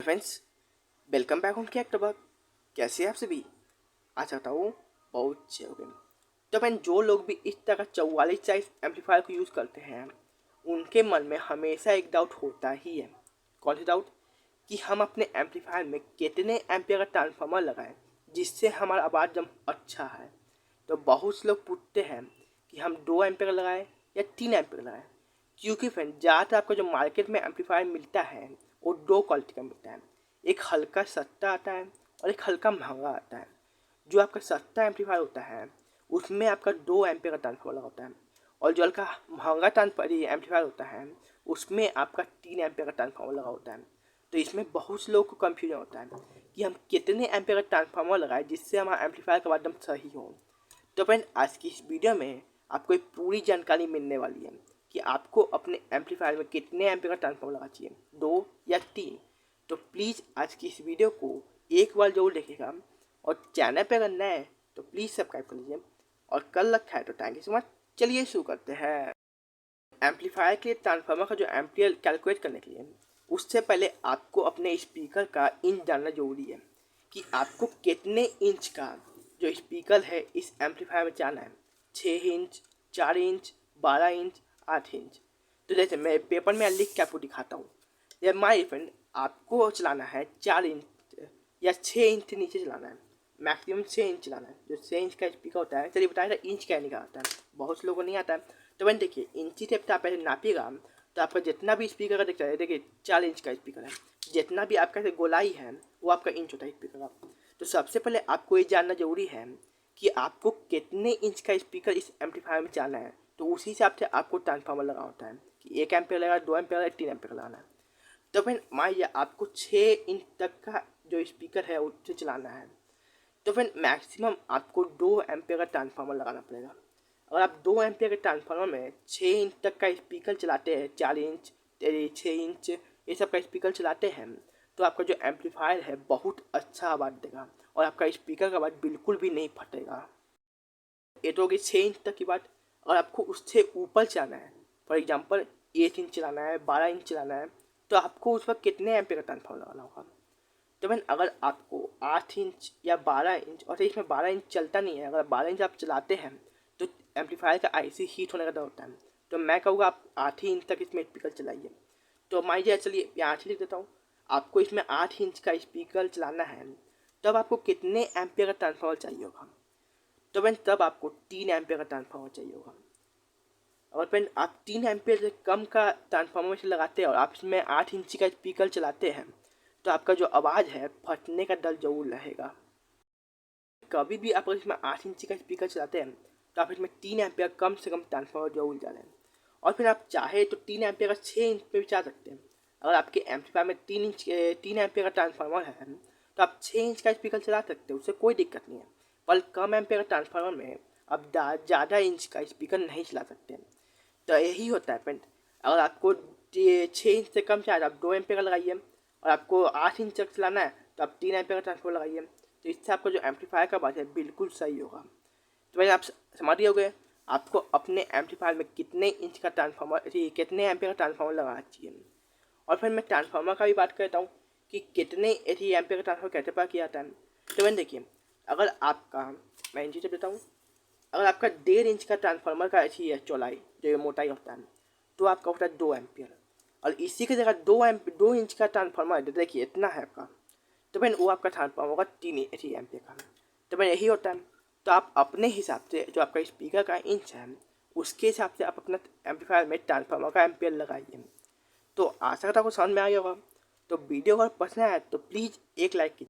Friends, welcome back home के एक्टोबर। कैसे हैं आप सभी? आशा करता हूँ बहुत अच्छे हो गए। तो फ्रेंड, जो लोग भी इस तरह का 44 साइज एम्पलीफायर को यूज़ करते हैं उनके मन में हमेशा एक डाउट होता ही है। कौन सा डाउट? कि हम अपने एम्पलीफायर में कितने एम्पियर का ट्रांसफार्मर लगाएं जिससे हमारा आवाज़ जब अच्छा है। तो बहुत से लोग पूछते हैं कि हम 2 एम्पियर लगाएं या 3 एम्पियर लगाएं, क्योंकि फ्रेंड ज़्यादातर आपको जो मार्केट में एम्पलीफायर मिलता है वो 2 क्वालिटी का मिलता है। एक हल्का सस्ता आता है और एक हल्का महंगा आता है। जो आपका सस्ता एम्पलीफायर होता है उसमें आपका 2 एम्पियर का ट्रांसफार्मर लगा होता है, और जो हल्का महंगा ट्रांसफर एम्पलीफायर होता है उसमें आपका 3 एम्पियर का ट्रांसफार्मर लगा होता है। तो इसमें बहुत से लोगों को कन्फ्यूजन होता है कि हम कितने एम्पियर का ट्रांसफार्मर लगाएं जिससे हमारा एम्पलीफायर का आवाज़ एकदम सही हो। तो फ्रेंड, आज की इस वीडियो में आपको एक पूरी जानकारी मिलने वाली है कि आपको अपने एम्पलीफायर में कितने एम्पीयर का ट्रांसफार्मर लगाना चाहिए, 2 या 3। तो प्लीज़ आज की इस वीडियो को एक बार जरूर देखिएगा, और चैनल पर अगर नए हैं तो प्लीज़ सब्सक्राइब कर लीजिए, और कल रखा है तो थैंक यू सो मच। चलिए शुरू करते हैं। एम्पलीफायर के लिए ट्रांसफार्मर का जो एम्पियर कैलकुलेट करने के लिए उससे पहले आपको अपने स्पीकर का इंच जानना जरूरी है कि आपको कितने इंच का जो स्पीकर है इस एम्पलीफायर में चलाना है। 6 इंच, 4 इंच, 12 इंच, 8 इंच। तो जैसे मैं पेपर में लिख के आपको दिखाता हूँ। या माय फ्रेंड, आपको चलाना है 4 इंच या 6 इंच से नीचे चलाना है। मैक्सिमम 6 इंच चलाना है। जो 6 इंच का स्पीकर होता है, चलिए बताया था इंच क्या निकालता है, बहुत से लोगों को नहीं आता है। तो मैंने देखिए इंची टेप से आप पहले नापिएगा तो आपका जितना भी स्पीकर का दिखता है, देखिए 4 इंच का स्पीकर है, जितना भी आपका गोलाई है वो आपका इंच होता है स्पीकर का। तो सबसे पहले आपको ये जानना जरूरी है कि आपको कितने इंच का स्पीकर इस एम्पलीफायर में चलाना है। तो उसी हिसाब से आपको ट्रांसफार्मर लगा होता है कि 1 एम्पियर लगा, 2 एम्पियर लगा, 3 एम्पियर लगाना है। तो फिर मान लिया आपको 6 इंच तक का जो स्पीकर है उससे चलाना है, तो फिर मैक्सिमम आपको 2 एम्पियर का ट्रांसफार्मर लगाना पड़ेगा। अगर आप 2 एम्पियर के ट्रांसफार्मर में 6 इंच तक का स्पीकर चलाते हैं, 4 इंच, 6 इंच, ये सब का स्पीकर चलाते हैं, तो आपका जो एम्पलीफायर है बहुत अच्छा आवाज़ देगा और आपका स्पीकर का आवाज़ बिल्कुल भी नहीं फटेगा। ये तो होगी 6 इंच तक की बात। और आपको उससे ऊपर चलाना है, फॉर एग्जाम्पल 8 इंच चलाना है, 12 इंच चलाना है, तो आपको उस वक्त कितने एम्पियर का ट्रांसफार्मर लगाना होगा। तो मैन अगर आपको 8 इंच या 12 इंच, और इसमें 12 इंच चलता नहीं है, अगर 12 इंच आप चलाते हैं तो एम्पलीफायर का आईसी हीट होने का डर होता है। तो मैं कहूँगा आप 8 ही इंच तक इसमें स्पीकर चलाइए। तो मान लीजिए, चलिए मैं 8 ही लिख देता हूँ। आपको इसमें 8 इंच का स्पीकर चलाना है, तब आपको कितने एम्पियर का ट्रांसफार्मर चाहिए होगा। तो मैन तब आपको 3 एम्पियर का ट्रांसफार्मर चाहिए होगा। और फ्रेंड, आप 3 एम्पियर से कम का ट्रांसफार्मर से लगाते हैं और आप इसमें 8 इंच का स्पीकर चलाते हैं, तो आपका जो आवाज़ है फटने का डर जरूर रहेगा। कभी भी आप अगर इसमें 8 इंच का स्पीकर चलाते हैं तो आप इसमें 3 एम्पियर कम से कम ट्रांसफार्मर जरूर डालें। और फिर आप चाहे तो 3 एम्पियर का 6 इंच पे भी चला सकते हैं। अगर आपके एम्पलीफायर में 3 एम्पियर का ट्रांसफार्मर है तो आप 6 इंच का स्पीकर चला सकते हैं, उससे कोई दिक्कत नहीं है। पर कम एम्पियर का ट्रांसफार्मर में आप ज़्यादा इंच का स्पीकर नहीं चला सकते। तो यही होता है फ्रेंड, अगर आपको 6 इंच से कम चाहिए आप 2 एम्पियर का लगाइए, और आपको 8 इंच तक चलाना है तो आप 3 एम्पियर का ट्रांसफार्मर लगाइए। तो इससे आपका जो एम्पलीफायर का आवाज़ है बिल्कुल सही होगा। तो भाई आप समझ रहे होंगे आपको अपने एम्पलीफायर में कितने इंच का ट्रांसफार्मर, कितने एम्पियर का ट्रांसफार्मर लगाना चाहिए। और फिर मैं ट्रांसफार्मर का भी बात करता हूँ कि कितने एम्पियर का ट्रांसफार्मर कैसे पता किया जाता है। तो मैंने देखिए, अगर आपका, मैं इंची से देता हूँ, अगर आपका 1.5 इंच का ट्रांसफार्मर का ऐसी है चौड़ाई, जो मोटाई होता है, तो आपका होता है 2 एम्पियर। और इसी की जगह 2 इंच का ट्रांसफार्मर है, देखिए इतना है आपका, तो मैंने वो आपका ट्रांसफार्मर होगा 3 एम्पियर का। तो मैंने यही होता है। तो आप अपने हिसाब से जो आपका स्पीकर का इंच है उसके हिसाब से आप अपना एम्पलीफायर में ट्रांसफार्मर का एम्पियर लगाइए। तो आशा करता आपको समझ में आ गया होगा। तो वीडियो अगर पसंद आया तो प्लीज़ एक लाइक कीजिए।